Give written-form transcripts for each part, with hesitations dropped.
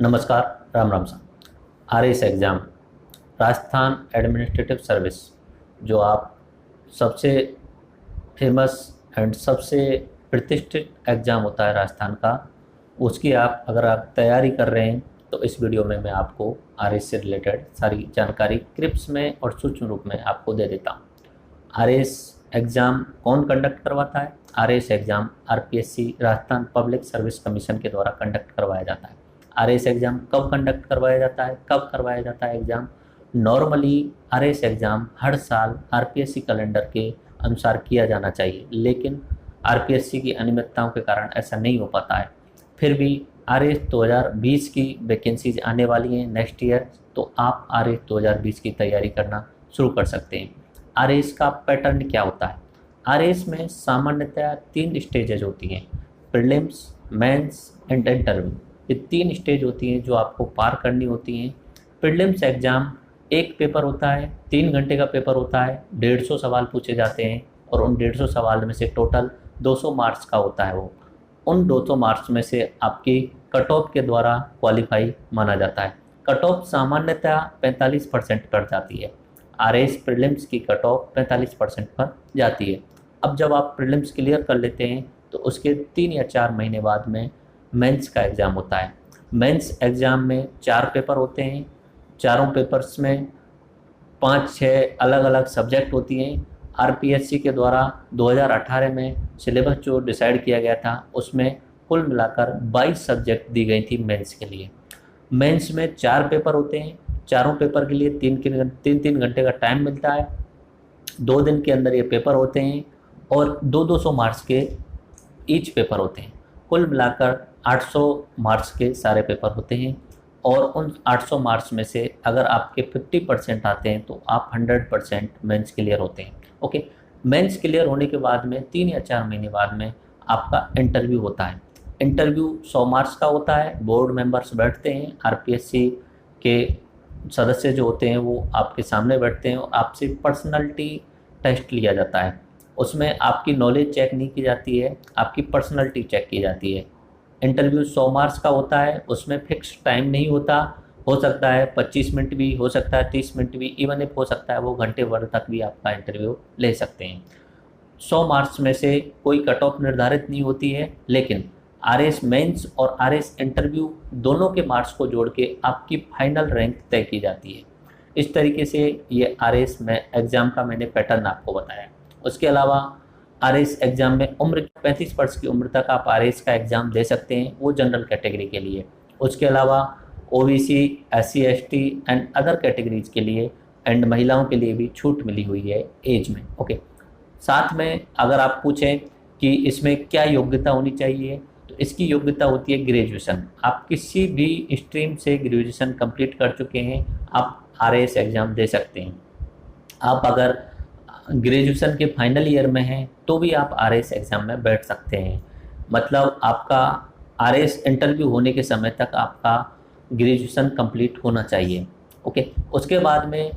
नमस्कार। राम राम साहब। RS exam Rajasthan administrative service जो आप सबसे फेमस एंड सबसे प्रतिष्ठित एग्ज़ाम होता है राजस्थान का, उसकी आप अगर आप तैयारी कर रहे हैं तो इस वीडियो में मैं आपको आरएस से रिलेटेड सारी जानकारी क्लिप्स में और सूक्ष्म रूप में आपको दे देता हूँ। आरएस एग्ज़ाम कौन कंडक्ट करवाता है? RS exam RPSC Rajasthan public service commission के द्वारा कंडक्ट करवाया जाता है। आरएस एग्ज़ाम कब कंडक्ट करवाया जाता है, कब करवाया जाता है एग्ज़ाम? नॉर्मली आरएस एग्ज़ाम हर साल आरपीएससी कैलेंडर के अनुसार किया जाना चाहिए, लेकिन आरपीएससी की अनियमितताओं के कारण ऐसा नहीं हो पाता है। फिर भी आरएस 2020 की वैकेंसीज आने वाली हैं नेक्स्ट ईयर, तो आप आरएस 2020 की तैयारी करना शुरू कर सकते हैं। आरएस का पैटर्न क्या होता है? आरएस में सामान्यतः 3 स्टेजेज होती हैं, प्रीलिम्स, मेंस एंड इंटरव्यू। ये 3 स्टेज होती हैं जो आपको पार करनी होती हैं। प्रीलिम्स एग्ज़ाम एक पेपर होता है, 3 घंटे का पेपर होता है, 150 सवाल पूछे जाते हैं और उन 150 सवाल में से टोटल 200 मार्क्स का होता है। वो उन 200 मार्क्स में से आपकी कट ऑफ के द्वारा क्वालिफाई माना जाता है। कट ऑफ सामान्यतः 45% पर जाती है। आरएस प्रीलिम्स की कट ऑफ 45% पर जाती है। अब जब आप प्रीलिम्स क्लियर कर लेते हैं तो उसके 3 या 4 महीने बाद में मेंस का एग्ज़ाम होता है। मेंस एग्ज़ाम में 4 पेपर होते हैं। चारों पेपर्स में 5-6 अलग अलग सब्जेक्ट होती हैं। आरपीएससी के द्वारा 2018 में सिलेबस जो डिसाइड किया गया था उसमें कुल मिलाकर 22 सब्जेक्ट दी गई थी मेंस के लिए। मेंस में 4 पेपर होते हैं। चारों पेपर के लिए 3-3 घंटे का टाइम मिलता है। 2 दिन के अंदर ये पेपर होते हैं और 200 मार्क्स के ईच पेपर होते हैं। कुल मिलाकर 800 मार्क्स के सारे पेपर होते हैं और उन 800 मार्क्स में से अगर आपके 50% आते हैं तो आप 100% मेंस क्लियर होते हैं। ओके, मेंस क्लियर होने के बाद में 3 या 4 महीने बाद में आपका इंटरव्यू होता है। इंटरव्यू 100 मार्क्स का होता है। बोर्ड मेंबर्स बैठते हैं, आरपीएससी के सदस्य जो होते हैं वो आपके सामने बैठते हैं और आपसे पर्सनालिटी टेस्ट लिया जाता है। उसमें आपकी नॉलेज चेक नहीं की जाती है, आपकी पर्सनालिटी चेक की जाती है। इंटरव्यू 100 मार्क्स का होता है, उसमें फिक्स टाइम नहीं होता। हो सकता है 25 मिनट भी, हो सकता है 30 मिनट भी, इवन इफ हो सकता है वो घंटे भर तक भी आपका इंटरव्यू ले सकते हैं। 100 मार्क्स में से कोई कट ऑफ निर्धारित नहीं होती है, लेकिन आरएस मेंस और आरएस इंटरव्यू दोनों के मार्क्स को जोड़ के आपकी फाइनल रैंक तय की जाती है। इस तरीके से ये आरएस में एग्ज़ाम का मैंने पैटर्न आपको बताया। उसके अलावा आरएस एग्ज़ाम में उम्र 35 वर्ष की उम्र तक आप आरएस का एग्ज़ाम दे सकते हैं, वो जनरल कैटेगरी के लिए। उसके अलावा OBC, SC, ST and other categories के लिए एंड महिलाओं के लिए भी छूट मिली हुई है एज में। ओके, साथ में अगर आप पूछें कि इसमें क्या योग्यता होनी चाहिए, तो इसकी योग्यता होती है ग्रेजुएशन। आप किसी भी स्ट्रीम से ग्रेजुएशन कंप्लीट कर चुके हैं, आप आरएस एग्ज़ाम दे सकते हैं। आप अगर ग्रेजुएशन के फाइनल ईयर में हैं तो भी आप आरएस एग्ज़ाम में बैठ सकते हैं। मतलब आपका आरएस इंटरव्यू होने के समय तक आपका ग्रेजुएशन कंप्लीट होना चाहिए। ओके, उसके बाद में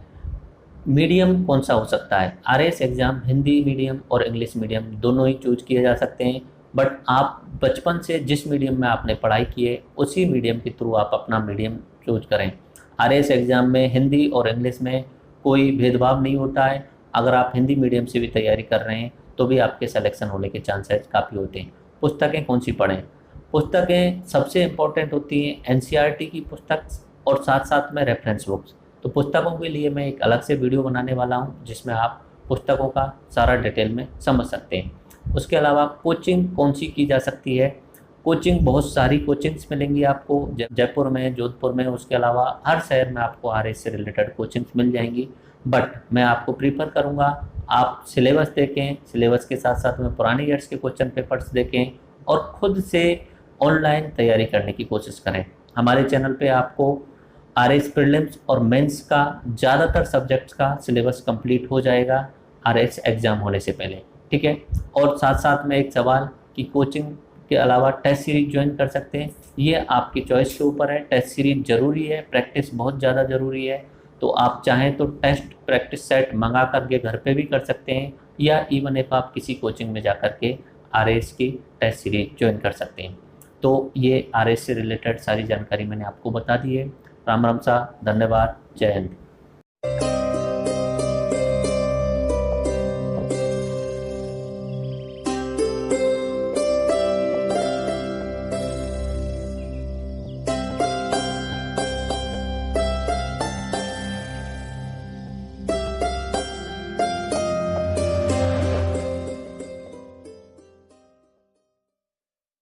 मीडियम कौन सा हो सकता है? आरएस एग्ज़ाम हिंदी मीडियम और इंग्लिश मीडियम दोनों ही चूज किए जा सकते हैं, बट आप बचपन से जिस मीडियम में आपने पढ़ाई की है उसी मीडियम के थ्रू आप अपना मीडियम चूज करें। आरएस एग्ज़ाम में हिंदी और इंग्लिश में कोई भेदभाव नहीं होता है। अगर आप हिंदी मीडियम से भी तैयारी कर रहे हैं तो भी आपके सिलेक्शन होने के चांसेस काफ़ी होते हैं। पुस्तकें कौन सी पढ़ें? पुस्तकें सबसे इम्पोर्टेंट होती हैं एनसीईआरटी की पुस्तक और साथ साथ में रेफरेंस बुक्स। तो पुस्तकों के लिए मैं एक अलग से वीडियो बनाने वाला हूं जिसमें आप पुस्तकों का सारा डिटेल में समझ सकते हैं। उसके अलावा कोचिंग कौन सी की जा सकती है? कोचिंग बहुत सारी कोचिंग्स मिलेंगी आपको जयपुर में, जोधपुर में। उसके अलावा हर शहर में आपको आरएस से रिलेटेड कोचिंग्स मिल जाएंगी, बट मैं आपको प्रीफर करूंगा आप सिलेबस देखें, सिलेबस के साथ साथ में पुराने ईयर्स के क्वेश्चन पेपर्स देखें और ख़ुद से ऑनलाइन तैयारी करने की कोशिश करें। हमारे चैनल पे आपको आरएस प्रीलिम्स और मेंस का ज़्यादातर सब्जेक्ट्स का सिलेबस कंप्लीट हो जाएगा आरएस एग्ज़ाम होने से पहले, ठीक है। और साथ साथ में एक सवाल कि कोचिंग के अलावा टेस्ट सीरीज ज्वाइन कर सकते हैं, ये आपकी चॉइस के ऊपर है। टेस्ट सीरीज ज़रूरी है, प्रैक्टिस बहुत ज़्यादा ज़रूरी है। तो आप चाहें तो टेस्ट प्रैक्टिस सेट मंगा करके घर पे भी कर सकते हैं, या इवन इफ आप किसी कोचिंग में जा कर के आरएस की टेस्ट सीरीज ज्वाइन कर सकते हैं। तो ये आर एस से रिलेटेड सारी जानकारी मैंने आपको बता दी है। राम राम सा, धन्यवाद, जय हिंद।